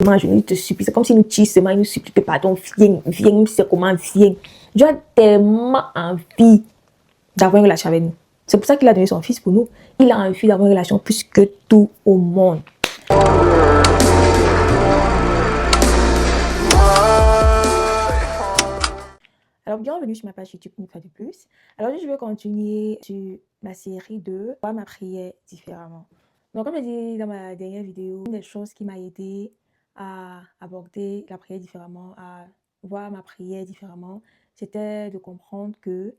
Je nous te supplie. C'est comme si nous tissement, il nous supplie que pardon, viens, viens, c'est comment, viens. Dieu a tellement envie d'avoir une relation avec nous. C'est pour ça qu'il a donné son fils pour nous. Il a envie d'avoir une relation plus que tout au monde. Alors, bienvenue sur ma page YouTube une fois de plus. Alors, je vais continuer sur ma série de voir ma prière différemment. Donc, comme je dit dans ma dernière vidéo, une des choses qui m'a aidé à aborder la prière différemment, à voir ma prière différemment, c'était de comprendre que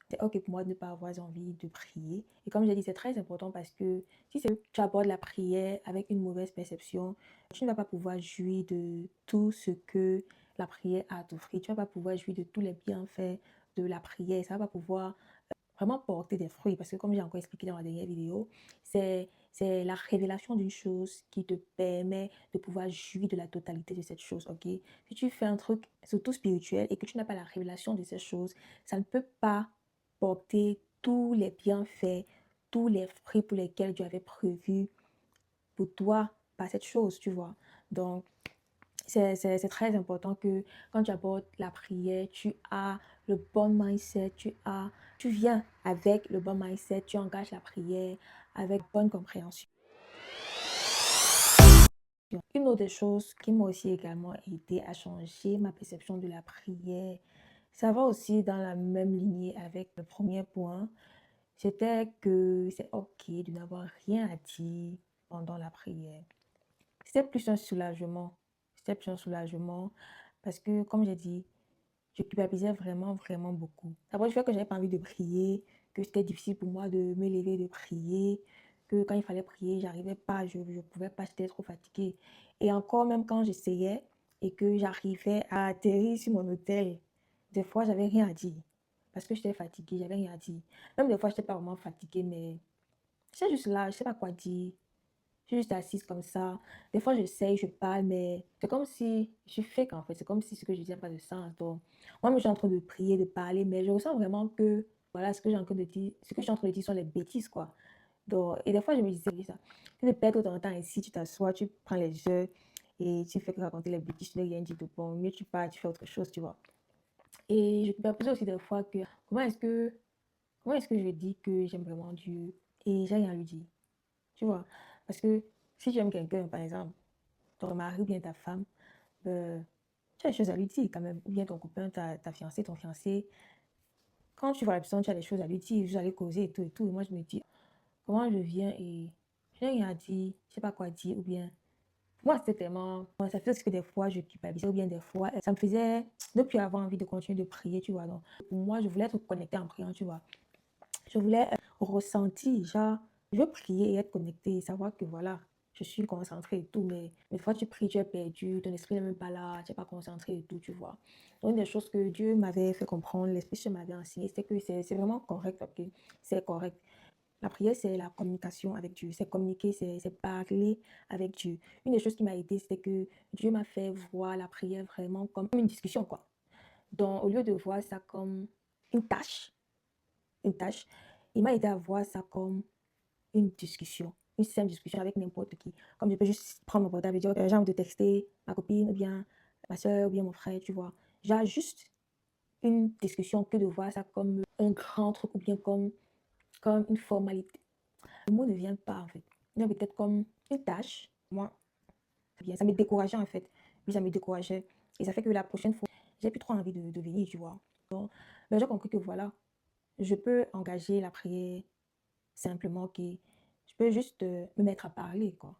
c'est ok pour moi de ne pas avoir envie de prier. Et comme j'ai dit, c'est très important parce que si tu abordes la prière avec une mauvaise perception, tu ne vas pas pouvoir jouir de tout ce que la prière a à t'offrir. Tu ne vas pas pouvoir jouir de tous les bienfaits de la prière. Ça ne va pas pouvoir vraiment porter des fruits. Parce que comme j'ai encore expliqué dans la dernière vidéo, c'est la révélation d'une chose qui te permet de pouvoir jouir de la totalité de cette chose, ok? Si tu fais un truc surtout spirituel et que tu n'as pas la révélation de cette chose, ça ne peut pas porter tous les bienfaits, tous les fruits pour lesquels Dieu avait prévu pour toi par cette chose, tu vois. Donc, c'est très important que quand tu abordes la prière, tu as le bon mindset, tu viens avec le bon mindset, tu engages la prière avec bonne compréhension. Une autre chose qui m'a aussi également aidé à changer ma perception de la prière, ça va aussi dans la même lignée avec le premier point, c'était que c'est ok de n'avoir rien à dire pendant la prière. C'était plus un soulagement. C'était plus un soulagement parce que, comme j'ai dit, je culpabilisais vraiment, vraiment beaucoup. D'abord, je fais que j'avais pas envie de prier, que c'était difficile pour moi de me lever, de prier, que quand il fallait prier, j'arrivais pas, je ne pouvais pas, j'étais trop fatiguée. Et encore, même quand j'essayais et que j'arrivais à atterrir sur mon hôtel, des fois, j'avais rien à dire. Parce que j'étais fatiguée, j'avais rien à dire. Même des fois, je n'étais pas vraiment fatiguée, mais j'étais juste là, je ne sais pas quoi dire. Je suis juste assise comme ça. Des fois, j'essaye, je parle, mais c'est comme si je suis fake en fait. C'est comme si ce que je dis n'a pas de sens. Donc, moi, je suis en train de prier, de parler, mais je ressens vraiment que, voilà, ce que j'ai en train de dire, ce que je suis en train de dire sont les bêtises, quoi. Donc, et des fois, je me disais ça. Tu ne perds tout ton temps ici, tu t'assois, tu prends les jeux et tu fais que raconter les bêtises, tu n'as rien dit de bon. Mieux tu pars, tu fais autre chose, tu vois. Et je me posais aussi des fois que, comment est-ce que, comment est-ce que je dis que j'aime vraiment Dieu et j'ai rien à lui dire, tu vois. Parce que si j'aime quelqu'un, par exemple, ton mari ou bien ta femme, tu as des choses à lui dire quand même. Ou bien ton copain, ta fiancée, ton fiancé. Quand tu vois la personne, tu as des choses à lui dire, vous allez causer et tout et tout. Et moi, je me dis, comment je viens et je n'ai rien à dire, je ne sais pas quoi dire. Ou bien, pour moi, c'était tellement. Ça faisait que des fois, je culpabilisais. Ou bien des fois, ça me faisait ne plus avoir envie de continuer de prier, tu vois. Donc, pour moi, je voulais être connectée en priant, tu vois. Je voulais ressentir, genre, je veux prier et être connecté, savoir que voilà, je suis concentrée et tout, mais des fois tu pries, tu es perdu, ton esprit n'est même pas là, tu n'es pas concentré et tout, tu vois. Donc, une des choses que Dieu m'avait fait comprendre, l'Esprit Saint m'avait enseigné, c'était que c'est vraiment correct, ok? C'est correct. La prière, c'est la communication avec Dieu, c'est communiquer, c'est parler avec Dieu. Une des choses qui m'a aidé, c'était que Dieu m'a fait voir la prière vraiment comme une discussion, quoi. Donc, au lieu de voir ça comme une tâche, il m'a aidé à voir ça comme une simple discussion avec n'importe qui. Comme je peux juste prendre mon portable et dire, j'ai envie de texter ma copine ou bien ma soeur ou bien mon frère, tu vois. J'ai juste une discussion que de voir ça comme un grand truc ou bien comme une formalité. Le mot ne vient pas en fait. Il vient peut-être comme une tâche. Moi, bien, ça me décourageait en fait. Oui, ça me décourageait. Et ça fait que la prochaine fois, j'ai plus trop envie de venir, tu vois. Donc, ben, j'ai compris que voilà, je peux engager la prière simplement que je peux juste me mettre à parler, quoi.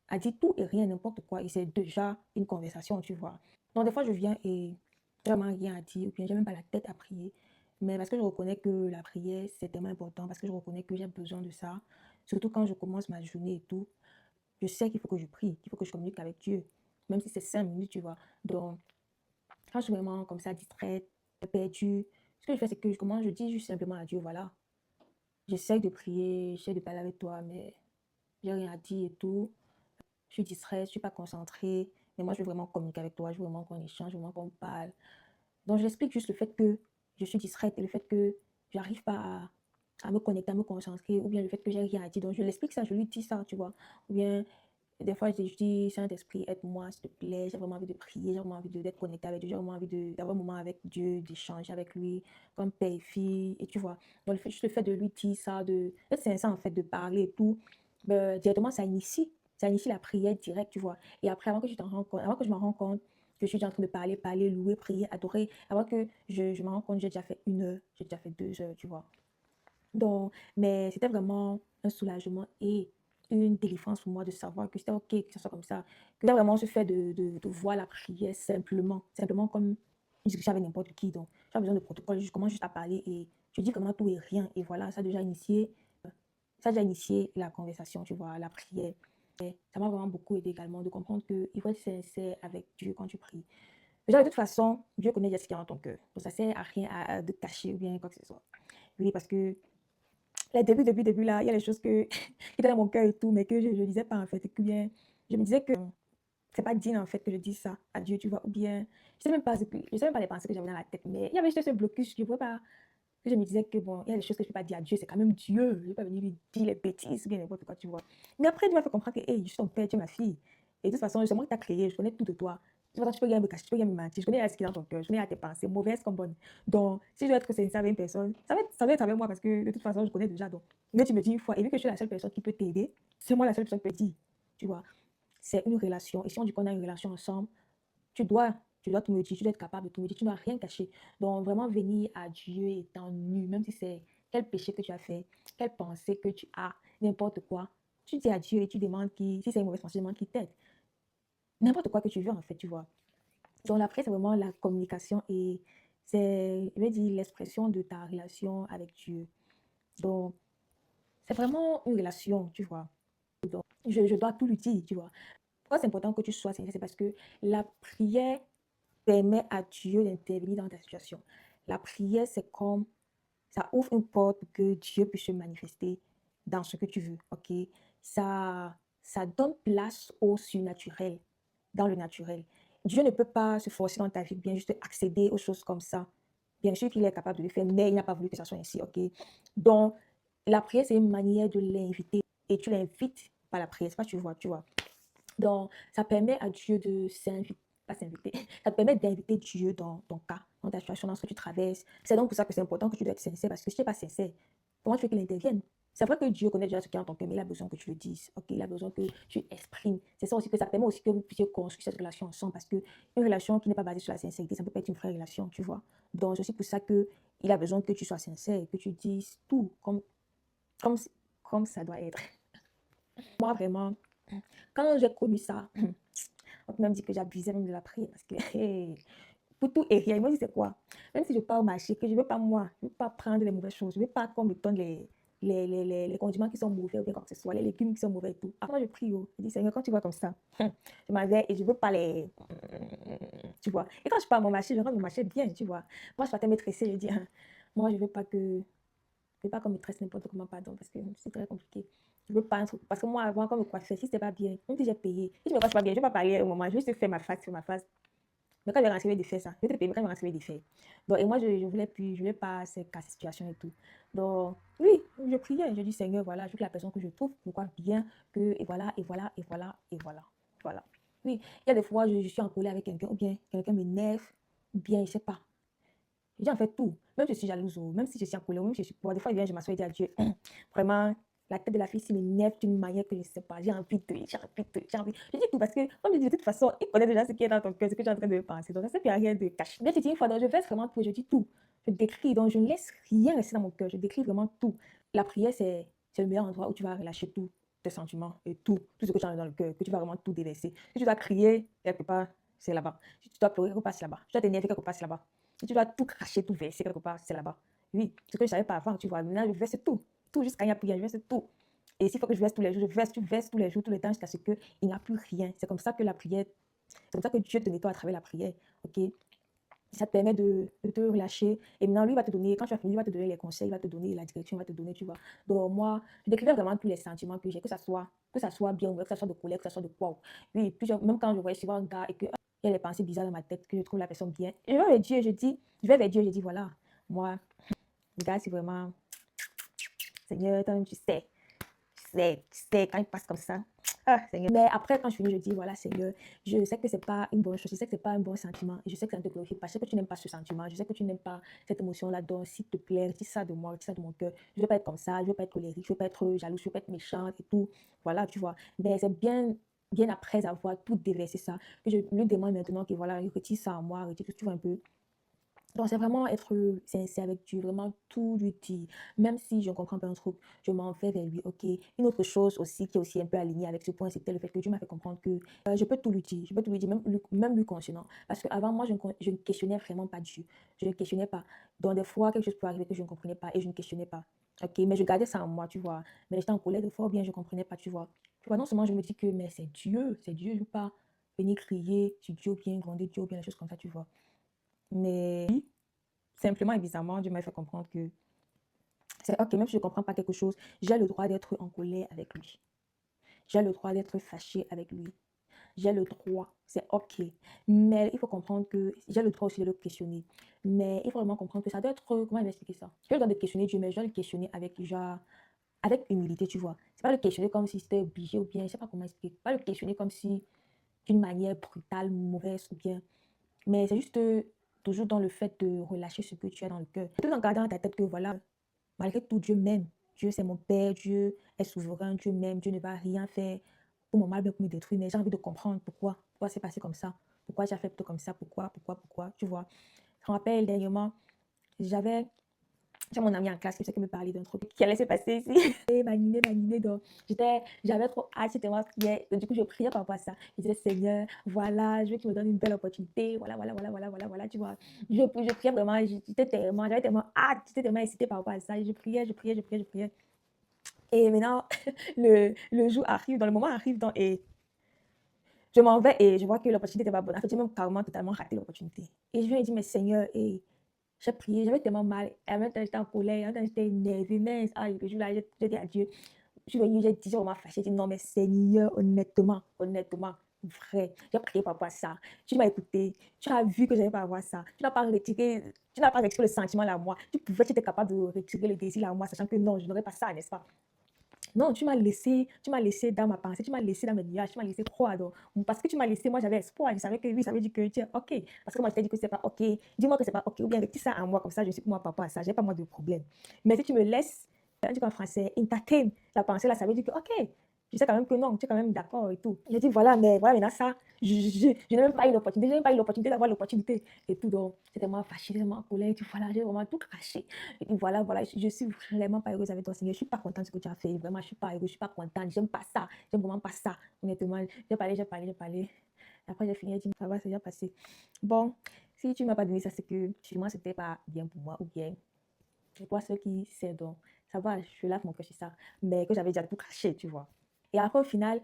À dire tout et rien, n'importe quoi. Et c'est déjà une conversation, tu vois. Donc, des fois, je viens et j'ai vraiment rien à dire, ou bien j'ai même pas la tête à prier. Mais parce que je reconnais que la prière, c'est tellement important, parce que je reconnais que j'ai besoin de ça. Surtout quand je commence ma journée et tout. Je sais qu'il faut que je prie, qu'il faut que je communique avec Dieu. Même si c'est 5 minutes, tu vois. Donc, quand je suis vraiment comme ça, distraite, perdue, ce que je fais, c'est que je dis juste simplement à Dieu, voilà. J'essaie de prier, j'essaie de parler avec toi, mais j'ai rien à dire et tout. Je suis distraite, je suis pas concentrée. Mais moi, je veux vraiment communiquer avec toi, je veux vraiment qu'on échange, je veux vraiment qu'on parle. Donc, je l'explique juste le fait que je suis distraite et le fait que j'arrive pas à me connecter, à me concentrer, ou bien le fait que j'ai rien à dire. Donc, je l'explique ça, je lui dis ça, tu vois. Ou bien, Des fois, je dis, Saint-Esprit, aide-moi, s'il te plaît. J'ai vraiment envie de prier, j'ai vraiment envie d'être connecté avec Dieu, j'ai vraiment envie d'avoir un moment avec Dieu, d'échanger avec lui, comme père et fille. Et tu vois, donc juste le fait de lui dire ça, d'être sincère en fait, de parler et tout, directement, ça initie la prière directe, tu vois. Et après, avant que tu t'en rends compte, avant que je me rends compte que je suis déjà en train de parler, louer, prier, adorer, avant que je me rends compte, j'ai déjà fait 1 heure, j'ai déjà fait 2 heures, tu vois. Donc, mais c'était vraiment un soulagement et une délivrance pour moi de savoir que c'était OK que ça soit comme ça. Que là, vraiment, je fais de voir la prière simplement comme une discussion avec n'importe qui. Donc, j'ai pas besoin de protocole, je commence juste à parler et je dis vraiment tout et rien. Et voilà, ça a déjà initié la conversation, tu vois, la prière. Et ça m'a vraiment beaucoup aidé également de comprendre qu'il faut être sincère avec Dieu quand tu pries. Déjà, de toute façon, Dieu connaît déjà ce qu'il y a dans ton cœur. Donc, ça sert à rien de cacher ou bien quoi que ce soit. Oui, parce que les débuts, là, il y a des choses qui étaient dans mon cœur et tout, mais que je ne disais pas en fait. Et que bien, je me disais que c'est pas digne en fait que je dise ça à Dieu, tu vois. Ou bien, je sais même pas les pensées que j'avais dans la tête, mais il y avait juste ce blocus, je ne pouvais pas, que je me disais que bon, il y a des choses que je ne peux pas dire à Dieu, c'est quand même Dieu. Je ne vais pas venir lui dire les bêtises, bien n'importe quoi, tu vois. Mais après, Dieu m'a fait comprendre que, hey, je suis ton père, tu es ma fille. Et de toute façon, c'est moi qui t'ai créé, je connais tout de toi. Tu vois, tu peux rien me cacher, tu peux rien me mentir. Je connais ce qui est dans ton cœur, je connais tes pensées, mauvaises comme bonnes. Donc, si je dois être sincère avec une personne, ça va être avec moi parce que de toute façon, je connais déjà. Donc, mais tu me dis une fois, et vu que je suis la seule personne qui peut t'aider, c'est moi la seule personne qui peut dire. Tu vois, c'est une relation. Et si on dit qu'on a une relation ensemble, tu dois, tu dois tout me dire, tu dois être capable de tout me dire, tu ne dois rien cacher. Donc, vraiment venir à Dieu étant nu, même si c'est quel péché que tu as fait, quelle pensée que tu as, n'importe quoi. Tu dis à Dieu et tu demandes si c'est une mauvaise pensée, tu demandes qu'il t'aide. N'importe quoi que tu veux, en fait, tu vois. Donc, la prière, c'est vraiment la communication et c'est, je vais dire, l'expression de ta relation avec Dieu. Donc, c'est vraiment une relation, tu vois. Donc, je dois tout lui dire, tu vois. Pourquoi c'est important que tu sois sincère? C'est parce que la prière permet à Dieu d'intervenir dans ta situation. La prière, c'est comme, ça ouvre une porte pour que Dieu puisse se manifester dans ce que tu veux, ok? Ça donne place au surnaturel, dans le naturel. Dieu ne peut pas se forcer dans ta vie, bien juste accéder aux choses comme ça. Bien sûr qu'il est capable de le faire, mais il n'a pas voulu que ça soit ainsi, ok? Donc, la prière, c'est une manière de l'inviter. Et tu l'invites par la prière, c'est pas tu vois. Donc, ça permet à Dieu de s'inviter, pas s'inviter, ça te permet d'inviter Dieu dans ton cas, dans ta situation, dans ce que tu traverses. C'est donc pour ça que c'est important que tu dois être sincère, parce que si tu n'es pas sincère, comment tu veux qu'il intervienne? C'est vrai que Dieu connaît déjà ce qui est dans ton cœur, mais il a besoin que tu le dises, ok? Il a besoin que tu exprimes. C'est ça aussi que ça permet aussi que vous puissiez construire cette relation ensemble, parce qu'une relation qui n'est pas basée sur la sincérité, ça ne peut pas être une vraie relation, tu vois. Donc, c'est aussi pour ça que il a besoin que tu sois sincère, que tu dises tout comme, comme ça doit être. Moi, vraiment, quand j'ai connu ça, on peut même dire que j'abusais même de la prière parce que hey, pour tout et rien, moi, je dis c'est quoi? Même si je pars au marché, que je ne veux pas moi, je ne veux pas prendre les mauvaises choses, je ne veux pas qu'on me donne les condiments qui sont mauvais ou bien quoi que ce soit, les légumes qui sont mauvais et tout. Après, moi, je prie, oh, je dis Seigneur, quand tu vois comme ça, je m'en vais et je ne veux pas les. Tu vois. Et quand je pars à mon marché, je rentre mon marché bien, tu vois. Moi, je partais me tresser, je dis, moi, je ne veux pas que je veux pas qu'on me tresse n'importe comment, pardon, parce que c'est très compliqué. Je veux pas un truc. Parce que moi, avant, quand me coiffer, si c'est pas bien, même si j'ai payé, si je me coiffe pas bien, je vais pas parler au moment, je vais juste faire ma face sur ma face. Mais quand je vais recevoir des faits, ça, je vais te payer, mais quand je vais recevoir des faits. Donc, et moi, je voulais plus, je voulais pas cette situation et tout. Donc, oui, je priais, je dis, Seigneur, voilà, je veux que la personne que je trouve me coiffe bien, que, et voilà, et voilà, et voilà, et voilà. Voilà. Oui, il y a des fois, je suis en colère avec quelqu'un, ou bien quelqu'un m'énerve, ou bien, je sais pas. J'ai en fait tout. Même si je suis jalouse, ou même si je suis en colère, même si je suis. Bon, des fois, je m'assois et dis à Dieu, vraiment, la tête de la fille, s'il m'énerve d'une manière que je ne sais pas. J'ai envie. Je dis tout parce que, comme je dis, de toute façon, il connaît déjà ce qui est dans ton cœur, ce que tu es en train de penser. Donc, ça ne sert à rien de cacher. Mais je dis une fois, donc je verse vraiment tout, je dis tout. Je décris, donc je ne laisse rien rester dans mon cœur. Je décris vraiment tout. La prière, c'est le meilleur endroit où tu vas relâcher tout tes sentiments et tout ce que tu as dans le cœur, que tu vas vraiment tout déverser. Si tu dois crier quelque part, c'est là-bas. Si tu dois pleurer quelque part, c'est là-bas. Si tu dois t'énerver quelque part, c'est là-bas. Si tu dois tout cracher, tout verser quelque part, c'est là-bas. Oui, ce que je ne savais pas avant, tu vois. Maintenant, je verse tout. Tout jusqu'à il n'y a plus rien, je verse tout. Et s'il faut que je verse tous les jours, je verse tous les jours, tout le temps, jusqu'à ce qu'il n'y a plus rien. C'est comme ça que la prière, c'est comme ça que Dieu te nettoie à travers la prière. Ok? Ça te permet de te relâcher. Et maintenant, lui va te donner, quand tu as fini, il va te donner les conseils, il va te donner la direction, il va te donner, tu vois. Donc, moi, je décrivais vraiment tous les sentiments que j'ai, que ça soit bien, que ça soit de colère, que ça soit de quoi. Oui, même quand je voyais souvent un gars et qu'il y a des pensées bizarres dans ma tête, que je trouve la personne bien, je vais vers Dieu, je vais vers Dieu, je dis, voilà, moi, le gars, c'est vraiment, Seigneur, toi-même, tu sais, quand il passe comme ça, Ah, Seigneur. Mais après, quand je finis, je dis, voilà, Seigneur, je sais que c'est pas une bonne chose, je sais que c'est pas un bon sentiment, et je sais que ça ne te glorifie pas, je sais que tu n'aimes pas ce sentiment, je sais que tu n'aimes pas cette émotion-là, donc s'il te plaît, dis ça de moi, dis ça de mon cœur. Je ne veux pas être comme ça, je ne veux pas être colérique, je ne veux pas être jaloux, je ne veux pas être méchante et tout. Voilà, tu vois. Mais c'est bien après avoir tout déversé ça, que je lui demande maintenant que voilà, il retire ça en moi, retire tout, tu vois un peu. Donc, c'est vraiment être sincère avec Dieu, vraiment tout lui dire. Même si je ne comprends pas un truc, je m'en vais vers lui. Ok. Une autre chose aussi qui est aussi un peu alignée avec ce point, c'était le fait que Dieu m'a fait comprendre que je peux tout lui dire. Je peux tout lui dire, même lui concernant. Parce qu'avant, moi, je ne questionnais vraiment pas Dieu. Je ne questionnais pas. Donc, des fois, quelque chose peut arriver que je ne comprenais pas et je ne questionnais pas. Ok. Mais je gardais ça en moi, tu vois. Mais j'étais en colère des fois, ou bien je ne comprenais pas, tu vois. Tu vois, non seulement je me dis que, mais c'est Dieu, je ne veux pas venir crier sur Dieu, ou bien gronder Dieu, ou bien des choses comme ça, tu vois. Mais simplement et bizarrement, Dieu m'a fait comprendre que c'est ok, même si je ne comprends pas quelque chose, j'ai le droit d'être en colère avec lui. J'ai le droit d'être fâché avec lui. J'ai le droit, c'est ok. Mais il faut comprendre que j'ai le droit aussi de le questionner. Mais il faut vraiment comprendre que ça doit être, comment il va expliquer ça? J'ai le droit de questionner Dieu, mais je dois le questionner avec, genre, avec humilité, tu vois. C'est pas le questionner comme si c'était obligé ou bien, je sais pas comment expliquer. Pas le questionner comme si d'une manière brutale, mauvaise ou bien. Mais c'est juste toujours dans le fait de relâcher ce que tu as dans le cœur. Tout en gardant dans ta tête que voilà, malgré tout, Dieu m'aime. Dieu, c'est mon Père. Dieu est souverain. Dieu m'aime. Dieu ne va rien faire pour mon mal, bien pour me détruire. Mais j'ai envie de comprendre pourquoi c'est passé comme ça. Pourquoi j'ai fait comme ça. Pourquoi, tu vois. Je me rappelle dernièrement, j'avais j'ai mon ami en classe qui me parlait d'un truc qui allait se passer ici. Et m'animer. Donc, j'avais trop hâte, j'étais tellement prière. Du coup, je priais par rapport à ça. Je disais, Seigneur, voilà, je veux que tu me donnes une belle opportunité. Voilà, tu vois. Je priais vraiment, j'avais tellement hâte, j'étais tellement excitée par rapport à ça. Je priais. Et maintenant, le jour arrive, dans le moment arrive, et je m'en vais et je vois que l'opportunité n'était pas bonne. En fait, j'ai même carrément totalement raté l'opportunité. Et je lui ai dit, mais Seigneur, et j'ai prié, j'avais tellement mal. Et en même temps, j'étais en colère, en même temps, j'étais énervée. Mais le jour-là, j'ai dit à Dieu, je suis venue, j'ai dit, j'ai vraiment fâché. J'ai dit, non, mais Seigneur, honnêtement, vrai, j'ai prié par rapport à ça. Tu m'as écouté, tu as vu que je n'allais pas avoir ça. Tu n'as pas retiré le sentiment là, moi. Tu étais capable de retirer le désir là, moi, sachant que non, je n'aurais pas ça, n'est-ce pas? Non, tu m'as laissé dans ma pensée, tu m'as laissé dans mes nuages, tu m'as laissé froid. Donc, parce que tu m'as laissé, moi j'avais espoir, je savais que oui, ça veut dire que tu es OK. Parce que moi je t'ai dit que c'est pas OK, dis-moi que c'est pas OK, ou bien retire ça à moi, comme ça je suis pour moi papa, ça, j'ai pas moi de problème. Mais si tu me laisses, on dit en français, entertain la pensée là, ça veut dire que OK, je sais quand même que non, tu es quand même d'accord et tout. Je dis voilà, mais voilà, maintenant ça, je n'ai même pas eu l'opportunité, je n'ai même pas eu l'opportunité d'avoir l'opportunité et tout. Donc, j'étais tellement fâchée, tellement en colère, tu voilà, j'ai vraiment tout craché. Et puis voilà, je suis vraiment pas heureuse avec toi, Seigneur. Je suis pas contente de ce que tu as fait. Vraiment, je suis pas heureuse, je suis pas contente. J'aime pas ça. J'aime vraiment pas ça. Honnêtement, j'ai parlé. Et après, j'ai fini, j'ai dit, ça va, c'est déjà passé. Bon, si tu m'as pas donné ça, c'est que sûrement c'était pas bien pour moi ou bien c'est pour ceux qui sait donc. Ça va, je lave mon cœur sur ça. Mais que j'avais déjà tout craché, tu vois. Et après, au final,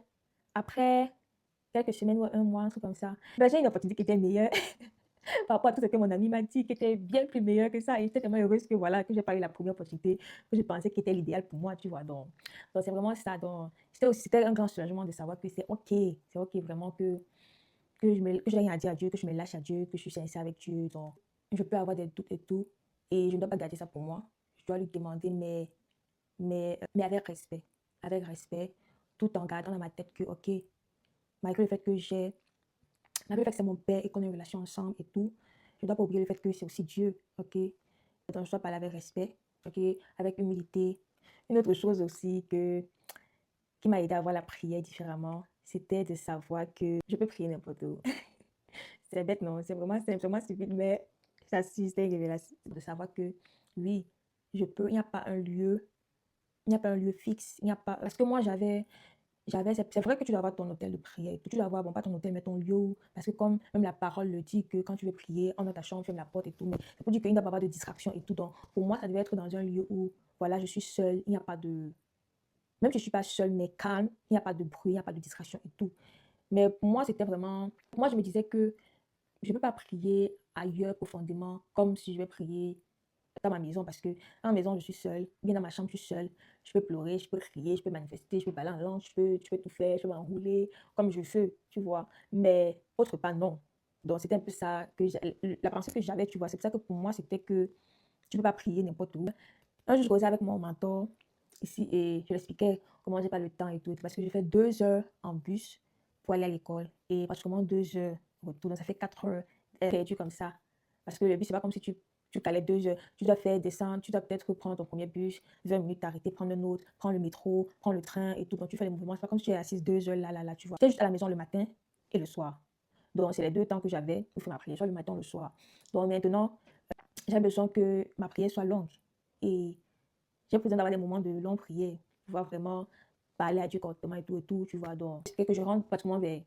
après quelques semaines ou un mois, un truc comme ça, ben, j'ai une opportunité qui était meilleure par rapport à tout ce que mon ami m'a dit, qui était bien plus meilleur que ça. Et j'étais tellement heureuse que voilà, que j'ai pas eu la première opportunité que je pensais qui était l'idéal pour moi, tu vois. Donc c'est vraiment ça. Donc, c'était un grand soulagement de savoir que c'est OK vraiment que je n'ai rien à dire à Dieu, que je me lâche à Dieu, que je suis sincère avec Dieu. Donc, je peux avoir des doutes et tout. Et je ne dois pas garder ça pour moi. Je dois lui demander, mais avec respect, tout en gardant dans ma tête que, OK, malgré le fait que malgré le fait que c'est mon père et qu'on a une relation ensemble et tout, je ne dois pas oublier le fait que c'est aussi Dieu, ok? Donc, je dois parler avec respect, ok? Avec humilité. Une autre chose aussi qui m'a aidé à voir la prière différemment, c'était de savoir que je peux prier n'importe où. C'est bête, non? C'est vraiment stupide, mais ça c'était une révélation de savoir que oui, il n'y a pas un lieu, il n'y a pas un lieu fixe, il n'y a pas, parce que moi c'est vrai que tu dois avoir ton hôtel de prière, tu dois avoir, bon, pas ton hôtel, mais ton lieu, parce que comme même la parole le dit, que quand tu veux prier, en dans ta chambre, ferme la porte et tout, mais c'est pour dire qu'il ne doit pas avoir de distraction et tout. Donc, pour moi, ça devait être dans un lieu où, voilà, je suis seule, il n'y a pas de, même si je ne suis pas seule, mais calme, il n'y a pas de bruit, il n'y a pas de distraction et tout. Mais pour moi, c'était vraiment, moi, je me disais que je ne peux pas prier ailleurs profondément, comme si je vais prier dans ma maison, parce que dans ma maison, je suis seule, bien dans ma chambre, je suis seule. Je peux pleurer, je peux crier, je peux manifester, je peux parler en langue, je peux tout faire, je peux m'enrouler comme je veux, tu vois. Mais autre part, non. Donc, c'était un peu ça la pensée que j'avais, tu vois. C'est pour ça que pour moi, c'était que tu ne peux pas prier n'importe où. Un jour, je causais avec mon mentor ici et je l'expliquais comment j'ai pas le temps et tout. Parce que je fais 2 heures en bus pour aller à l'école et pratiquement 2 heures retour. Donc ça fait 4 heures perdues comme ça. Parce que le bus, c'est pas comme si tu calais 2 heures. Tu dois faire descendre, tu dois peut-être prendre ton premier bus, 20 minutes, t'arrêter, prendre un autre, prendre le métro, prendre le train et tout. Donc tu fais les mouvements. C'est pas comme si tu es assise 2 heures là, tu vois. Tu es juste à la maison le matin et le soir. Donc c'est les 2 temps que j'avais pour faire ma prière, soit le matin ou le soir. Donc maintenant, j'ai besoin que ma prière soit longue. Et j'ai besoin d'avoir des moments de longue prière, pouvoir vraiment parler à Dieu correctement et tout, tu vois. Donc, c'est que je rentre pratiquement vers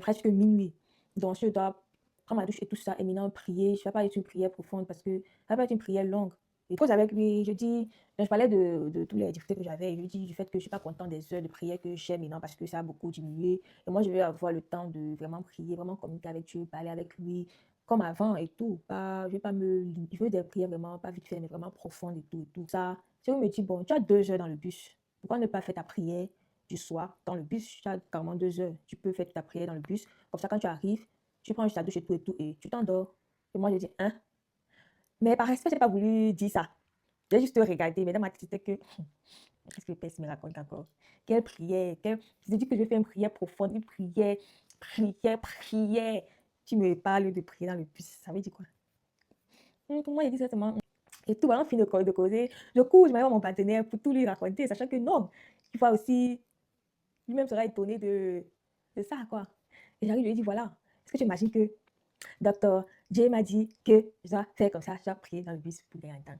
presque minuit. Donc, je dois prendre ma douche et tout ça, et maintenant prier. Je ne vais pas être une prière profonde parce que ça va être une prière longue. Et cause avec lui, je parlais de tous les difficultés que j'avais. Je lui dis du fait que je ne suis pas content des heures de prière que j'ai maintenant parce que ça a beaucoup diminué. Et moi, je vais avoir le temps de vraiment prier, vraiment communiquer avec Dieu, parler avec lui, comme avant et tout. Pas, je vais pas me, je veux des prières vraiment, pas vite fait, mais vraiment profondes et tout, et tout. Ça, si vous me dites, bon, tu as 2 heures dans le bus, pourquoi ne pas faire ta prière du soir dans le bus? Tu as carrément 2 heures. Tu peux faire ta prière dans le bus. Comme ça, quand tu arrives, tu prends juste ta douche et tout, et tu t'endors. Et moi, je dis, hein? Mais par respect, je n'ai pas voulu dire ça. J'ai juste regardé, mais dans ma tête, c'était que, qu'est-ce que le Père me raconte encore? Quelle prière? Je dis que je vais faire une prière profonde, une prière, prière. Tu me parles de prière dans le bus, ça veut dire quoi? Pour moi, il dit ça seulement. Et tout, voilà, on finit de causer. Du coup, je m'avais mon partenaire pour tout lui raconter, sachant que non, il faut aussi, lui-même sera étonné de ça, quoi. Et j'arrive, je lui dis, voilà, est-ce que tu imagines que docteur J m'a dit que je dois faire comme ça, je dois prier dans le bus pour gagner un temps.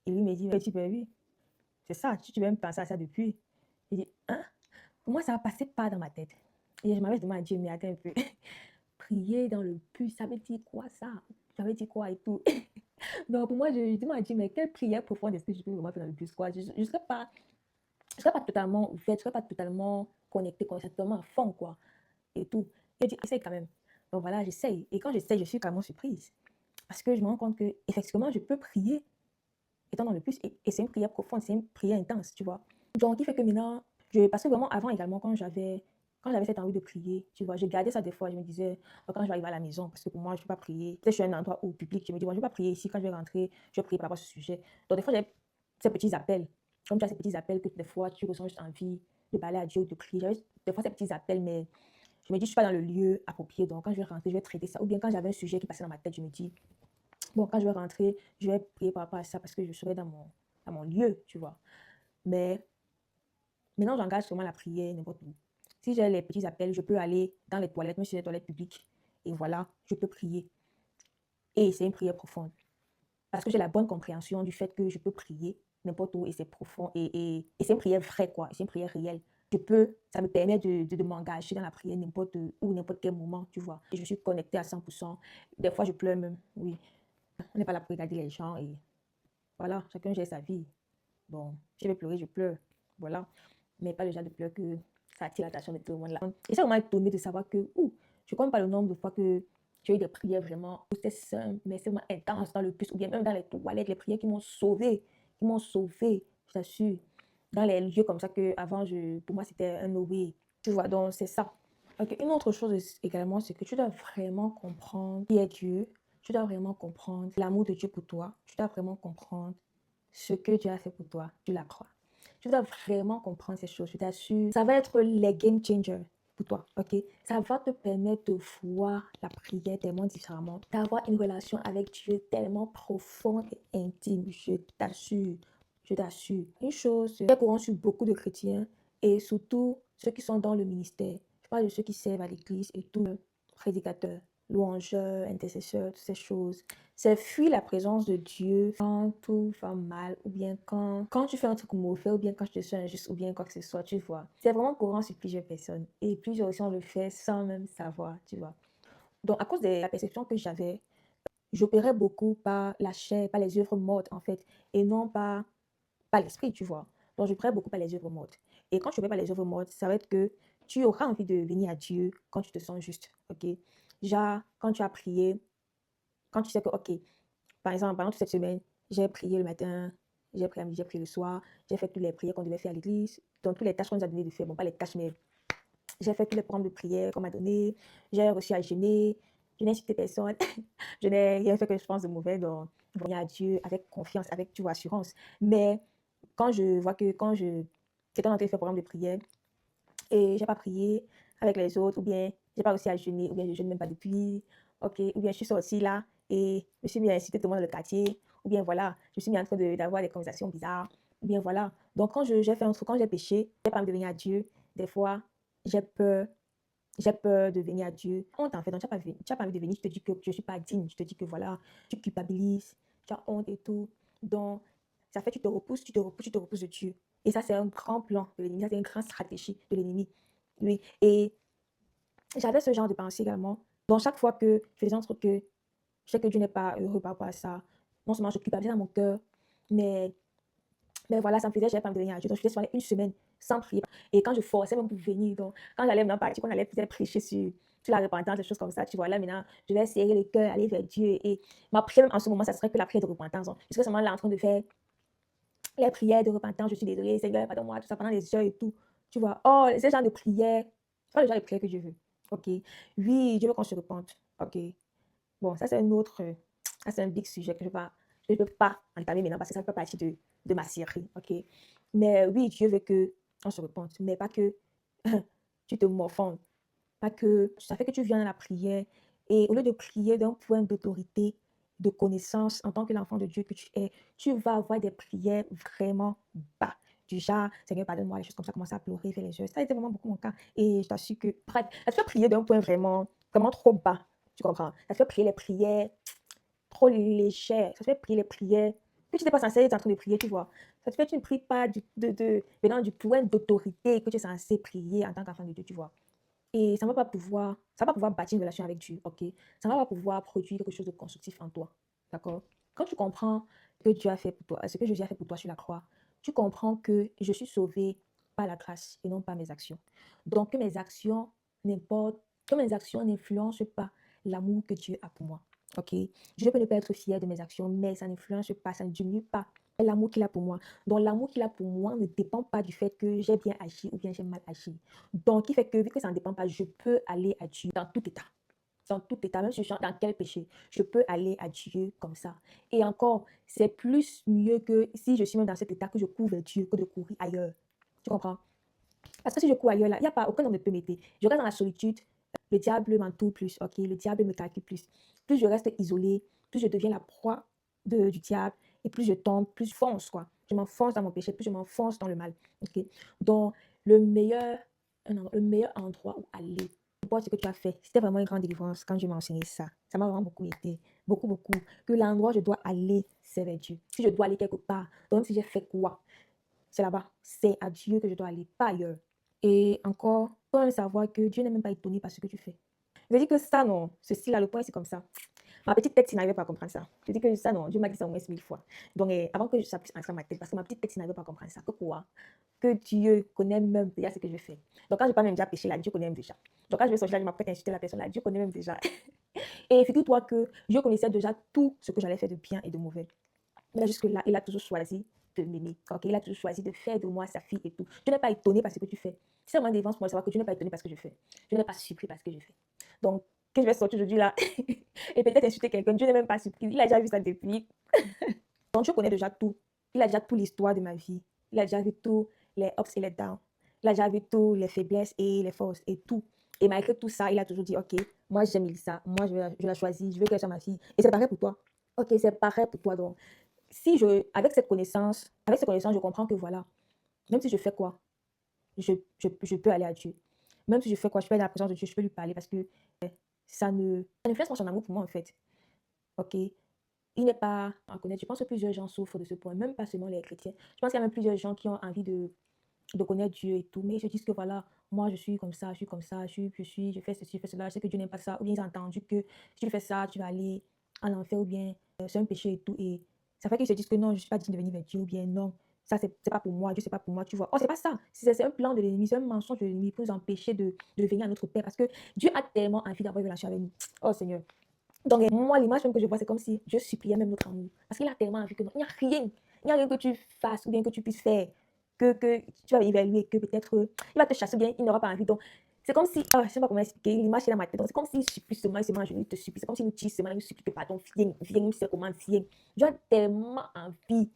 Et lui me dit, mais tu peux, oui, c'est ça, tu peux même penser à ça depuis. Il dit, hein? Pour moi, ça ne passait pas dans ma tête. Et je m'avais demandé à Dieu, mais attends un peu, prier dans le bus, ça veut dire quoi ça? Ça veut dire quoi et tout? Donc pour moi, je demande à Dieu, mais quelle prière profonde est-ce que je peux vraiment faire dans le bus, quoi? Je ne serais pas totalement ouverte, je ne serais pas totalement connectée, totalement à fond, quoi, et tout. Et je dis, essaye quand même. Donc voilà, j'essaye. Et quand j'essaye, je suis carrément surprise. Parce que je me rends compte que effectivement, je peux prier étant dans le bus. Et c'est une prière profonde, c'est une prière intense, tu vois. Donc, il fait que maintenant, parce que vraiment, avant également, quand j'avais cette envie de prier, tu vois, je gardais ça des fois, je me disais, oh, quand je vais arriver à la maison, parce que pour moi, je ne peux pas prier. Peut-être que je suis à un endroit où public, je me dis, moi, je ne vais pas prier ici, quand je vais rentrer, je vais prier par rapport à ce sujet. Donc, des fois, j'ai ces petits appels, comme tu as ces petits appels que des fois, tu ressens juste envie de parler à Dieu, de prier. J'avais des fois ces petits appels, mais je me dis, je ne suis pas dans le lieu approprié, donc quand je vais rentrer, je vais traiter ça. Ou bien quand j'avais un sujet qui passait dans ma tête, je me dis, bon, quand je vais rentrer, je vais prier par rapport à ça parce que je serai dans mon lieu, tu vois. Mais maintenant, j'engage vraiment la prière n'importe où. Si j'ai les petits appels, je peux aller dans les toilettes, même si c'est les toilettes publiques. Et voilà, je peux prier. Et c'est une prière profonde. Parce que j'ai la bonne compréhension du fait que je peux prier n'importe où et c'est profond. Et c'est une prière vraie, quoi. C'est une prière réelle. Ça me permet de m'engager dans la prière n'importe où, n'importe quel moment, tu vois. Et je suis connectée à 100%. Des fois, je pleure même, oui. On n'est pas là pour regarder les gens et voilà, chacun gère sa vie. Bon, si je vais pleurer, je pleure. Voilà. Mais pas le genre de pleurs que ça attire l'attention de tout le monde là. Et ça m'a étonné de savoir que, je ne compte pas le nombre de fois que j'ai eu des prières vraiment, où c'était simple, mais c'est vraiment intense dans le bus, ou bien même dans les toilettes, les prières qui m'ont sauvé, je t'assure. Dans les lieux comme ça que avant pour moi, c'était un no-way. Tu vois, donc c'est ça. Ok. Une autre chose également, c'est que tu dois vraiment comprendre qui est Dieu. Tu dois vraiment comprendre l'amour de Dieu pour toi. Tu dois vraiment comprendre ce que Dieu a fait pour toi. Tu la crois. Tu dois vraiment comprendre ces choses, je t'assure. Ça va être les game changers pour toi, ok? Ça va te permettre de voir la prière tellement différemment, d'avoir une relation avec Dieu tellement profonde et intime, je t'assure. Je t'assure. Une chose, c'est courant sur beaucoup de chrétiens et surtout ceux qui sont dans le ministère. Je parle de ceux qui servent à l'église et tout, prédicateurs, louangeurs, intercesseurs, toutes ces choses. C'est fuir la présence de Dieu quand tout va mal, ou bien quand tu fais un truc mauvais, ou bien quand tu te sens injuste, ou bien quoi que ce soit, tu vois. C'est vraiment courant sur plusieurs personnes. Et plusieurs aussi, on le fait sans même savoir, tu vois. Donc, à cause de la perception que j'avais, j'opérais beaucoup par la chair, par les œuvres mortes, en fait, et non par l'esprit, tu vois. Donc, j'opérais beaucoup par les œuvres mortes. Et quand tu opères par les œuvres mortes, ça va être que tu auras envie de venir à Dieu quand tu te sens juste, ok? Genre, quand tu as prié, quand tu sais que, ok, par exemple, pendant toute cette semaine, j'ai prié le matin, j'ai prié à midi, j'ai prié le soir, j'ai fait toutes les prières qu'on devait faire à l'église, donc toutes les tâches qu'on nous a donné de faire, bon, pas les tâches, mais j'ai fait tous les programmes de prière qu'on m'a donné, j'ai reçu à jeûner, je n'ai insulté personne, je n'ai rien fait que je pense de mauvais, donc venir à Dieu avec confiance, avec, tu vois, assurance. Mais quand je vois que j'étais en train de faire un programme de prière et j'ai pas prié avec les autres, ou bien j'ai pas réussi à jeûner, ou bien je jeûne même pas depuis, ok, ou bien je suis sortie là et je suis mis à inciter tout le monde dans le quartier, ou bien voilà, je suis mis en train d'avoir des conversations bizarres, ou bien voilà. Donc j'ai fait un truc, quand j'ai péché, j'ai pas envie de venir à Dieu, des fois j'ai peur, j'ai peur de venir à Dieu. Honte en fait, donc tu n'as pas envie de venir, tu te dis que je ne suis pas digne, tu te dis que voilà, tu culpabilises, tu as honte et tout. Donc, ça fait que tu te repousses, tu te repousses, tu te repousses de Dieu. Et ça, c'est un grand plan de l'ennemi, ça, c'est une grande stratégie de l'ennemi. Oui, et j'avais ce genre de pensée également. Donc, chaque fois que je faisais un truc que je sais que Dieu n'est pas heureux par rapport à ça, non seulement je culpabilisais dans mon cœur, mais mais voilà, ça me faisait, j'avais pas envie de venir à Dieu. Donc, je faisais souvent une semaine sans prier. Et quand je forçais même pour venir, donc, quand j'allais maintenant partir, qu'on allait peut-être prêcher sur la repentance, des choses comme ça, tu vois, là maintenant, je vais serrer le cœur, aller vers Dieu. Et ma prière, même en ce moment, ça serait que la prière de repentance. Donc, je serais seulement là en train de faire les prières de repentance. Je suis désolée, Seigneur, pardonne-moi, tout ça pendant des heures et tout. Tu vois, oh, c'est le genre de prière, c'est pas le genre de prière que je veux. Ok. Oui, Dieu veut qu'on se repente. Ok. Bon, ça, c'est un autre, ça, c'est un big sujet que je ne peux pas entamer maintenant parce que ça fait partie de ma série, ok? Mais oui, Dieu veut que on se repente, mais pas que tu te morfondes, pas que ça fait que tu viens dans la prière et au lieu de prier d'un point d'autorité, de connaissance en tant que l'enfant de Dieu que tu es, tu vas avoir des prières vraiment bas. Du genre, Seigneur, pardonne-moi, les choses comme ça, commencer à pleurer, faire les yeux. Ça a été vraiment beaucoup mon cas. Et je t'assure que, bref, ça te fait prier d'un point vraiment, vraiment trop bas. Tu comprends? Ça te fait prier les prières trop légères. Ça te fait prier les prières que tu n'es pas censé être en train de prier, tu vois. Ça te fait que tu ne pries pas venant du point d'autorité que tu es censé prier en tant qu'enfant de Dieu, tu vois. Et ça va pas pouvoir bâtir une relation avec Dieu, ok? Ça va pas pouvoir produire quelque chose de constructif en toi, d'accord? Quand tu comprends que Dieu a fait pour toi, ce que Jésus a fait pour toi sur la croix, tu comprends que je suis sauvé par la grâce et non par mes actions. Donc que mes actions n'importe, que mes actions n'influencent pas l'amour que Dieu a pour moi, ok? Je peux ne pas être fier de mes actions, mais ça n'influence pas, ça ne diminue pas l'amour qu'il a pour moi. Donc l'amour qu'il a pour moi ne dépend pas du fait que j'ai bien agi ou bien j'ai mal agi. Donc, qui fait que, vu que ça ne dépend pas, je peux aller à Dieu dans tout état. Dans tout état, même si je suis dans quel péché, je peux aller à Dieu comme ça. Et encore, c'est plus mieux que si je suis même dans cet état que je cours vers Dieu que de courir ailleurs. Tu comprends? Parce que si je cours ailleurs, là, il n'y a pas, aucun homme ne peut m'aider. Je reste dans la solitude, le diable m'entoure plus, ok? Le diable me calcule plus. Plus je reste isolée, plus je deviens la proie du diable, et plus je tombe, plus je fonce, quoi. Je m'enfonce dans mon péché, plus je m'enfonce dans le mal, ok? Donc, le meilleur, le meilleur endroit où aller, pour ce que tu as fait, c'était vraiment une grande délivrance quand je m'ai enseigné ça. Ça m'a vraiment beaucoup aidé, beaucoup, beaucoup. Que l'endroit où je dois aller, c'est vers Dieu. Si je dois aller quelque part, donc même si j'ai fait quoi, c'est là-bas. C'est à Dieu que je dois aller, pas ailleurs. Et encore, il faut même savoir que Dieu n'est même pas étonné par ce que tu fais. Je dis que ça, non, ceci-là, le point, c'est comme ça. Ma petite tête, n'arrivait pas à comprendre ça. Je dis que ça, non, Dieu m'a dit ça au moins 1000 fois. Donc, avant que ça puisse entrer dans ma tête, parce que ma petite tête, n'arrivait pas à comprendre ça. Que quoi? Que Dieu connaît même déjà ce que je fais. Donc, quand je parle même déjà péché, là, Dieu connaît même déjà. Donc, quand je vais sortir là, je m'apprête à insulter la personne là, Dieu connaît même déjà. Et figure-toi que Dieu connaissait déjà tout ce que j'allais faire de bien et de mauvais. Mais jusque-là, il a toujours choisi de m'aimer. Okay? Il a toujours choisi de faire de moi sa fille et tout. Je n'ai pas étonné par ce que tu fais. C'est vraiment une défense pour moi de savoir que Dieu n'est pas étonné par ce que je fais. Je n'ai pas surpris par ce que je fais. Donc, que je vais sortir aujourd'hui là et peut-être insulter quelqu'un, Dieu n'est même pas surpris. Il a déjà vu ça depuis. Donc, Dieu connaît déjà tout. Il a déjà toute l'histoire de ma vie. Il a déjà vu tous les ups et les downs. Il a déjà vu tous les faiblesses et les forces et tout. Et malgré tout ça, il a toujours dit, OK, moi j'aime ça. Moi, je la choisis. Je veux qu'elle soit ma fille. Et c'est pareil pour toi. OK, c'est pareil pour toi. Donc, si avec cette connaissance, je comprends que voilà, même si je fais quoi, je peux aller à Dieu. Même si je fais quoi, je peux aller dans la présence de Dieu, je peux lui parler parce que ça n'influence pas son amour pour moi en fait. Ok? Il n'est pas à connaître. Je pense que plusieurs gens souffrent de ce point, même pas seulement les chrétiens. Je pense qu'il y a même plusieurs gens qui ont envie de connaître Dieu et tout, mais ils se disent que voilà, moi je suis comme ça, je suis comme ça, je fais ceci, je fais cela, je sais que Dieu n'aime pas ça, ou bien ils ont entendu que si tu fais ça, tu vas aller en enfer, ou bien c'est un péché et tout, et ça fait qu'ils se disent que non, je ne suis pas digne de venir vers Dieu, ou bien non, ça c'est pas pour moi, Dieu c'est pas pour moi, tu vois. Oh, c'est pas ça, c'est un plan de l'ennemi, c'est un mensonge de l'ennemi pour nous empêcher de venir à notre Père, parce que Dieu a tellement envie d'avoir une relation avec nous. Oh Seigneur. Donc, moi, l'image même que je vois, c'est comme si Dieu suppliait même notre amour. Parce qu'il a tellement envie que non, il n'y a rien que tu fasses ou bien que tu puisses faire, que tu vas évaluer, que peut-être il va te chasser bien, il n'aura pas envie. Donc, c'est comme si, je ne sais pas comment expliquer, l'image est dans ma tête. Donc, c'est comme s'il supplie seulement, seulement, je te supplie. C'est comme s'il nous dit seulement, il nous supplie que pardon, viens, viens, c'est comment, viens. Dieu a tellement envie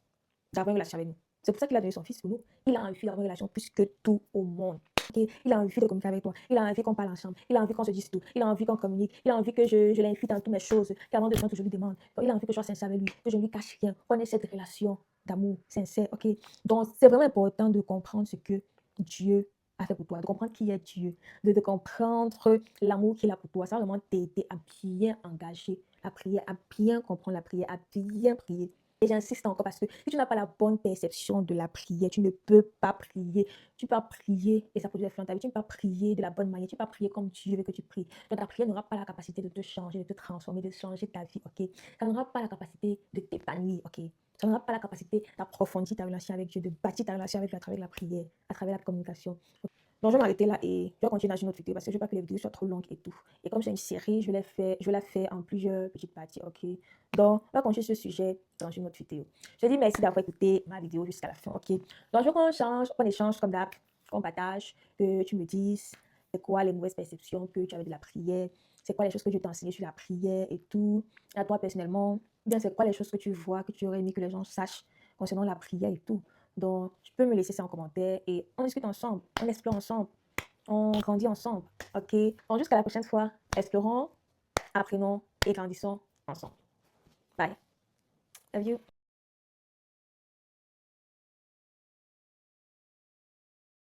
d'avoir une relation avec nous. C'est pour ça qu'il a donné son fils pour nous. Il a envie d'avoir une relation plus que tout au monde. Okay? Il a envie de communiquer avec toi. Il a envie qu'on parle ensemble. Il a envie qu'on se dise tout. Il a envie qu'on communique. Il a envie que je l'invite dans toutes mes choses. Qu'avant de prendre, je lui demande. Donc, il a envie que je sois sincère avec lui. Que je ne lui cache rien. Qu'on ait cette relation d'amour sincère. Ok? Donc, c'est vraiment important de comprendre ce que Dieu a fait pour toi. De comprendre qui est Dieu. De comprendre l'amour qu'il a pour toi. Ça va vraiment t'aider à bien engager la prière, à bien comprendre la prière, à bien prier. Et j'insiste encore parce que si tu n'as pas la bonne perception de la prière, tu ne peux pas prier. Tu peux pas prier et ça produit des fruits dans ta vie. Tu ne peux pas prier de la bonne manière. Tu ne peux pas prier comme Dieu veut que tu pries. Donc ta prière n'aura pas la capacité de te changer, de te transformer, de changer ta vie. Ok? Ça n'aura pas la capacité de t'épanouir. Ok? Ça n'aura pas la capacité d'approfondir ta relation avec Dieu, de bâtir ta relation avec lui à travers la prière, à travers la communication. Donc, je vais m'arrêter là et je vais continuer dans une autre vidéo parce que je ne veux pas que les vidéos soient trop longues et tout. Et comme c'est une série, je vais la faire en plusieurs petites parties, ok? Donc, on va continuer ce sujet dans une autre vidéo. Je te dis merci d'avoir écouté ma vidéo jusqu'à la fin, ok? Donc, je veux qu'on échange comme d'hab, qu'on partage, que tu me dises c'est quoi les mauvaises perceptions que tu avais de la prière, c'est quoi les choses que je t'ai enseignées sur la prière et tout, à toi personnellement, bien c'est quoi les choses que tu vois, que tu aurais aimé que les gens sachent concernant la prière et tout. Donc, tu peux me laisser ça en commentaire et on discute ensemble, on explore ensemble, on grandit ensemble, ok? Donc, jusqu'à la prochaine fois, explorons, apprenons et grandissons ensemble. Bye. Love you.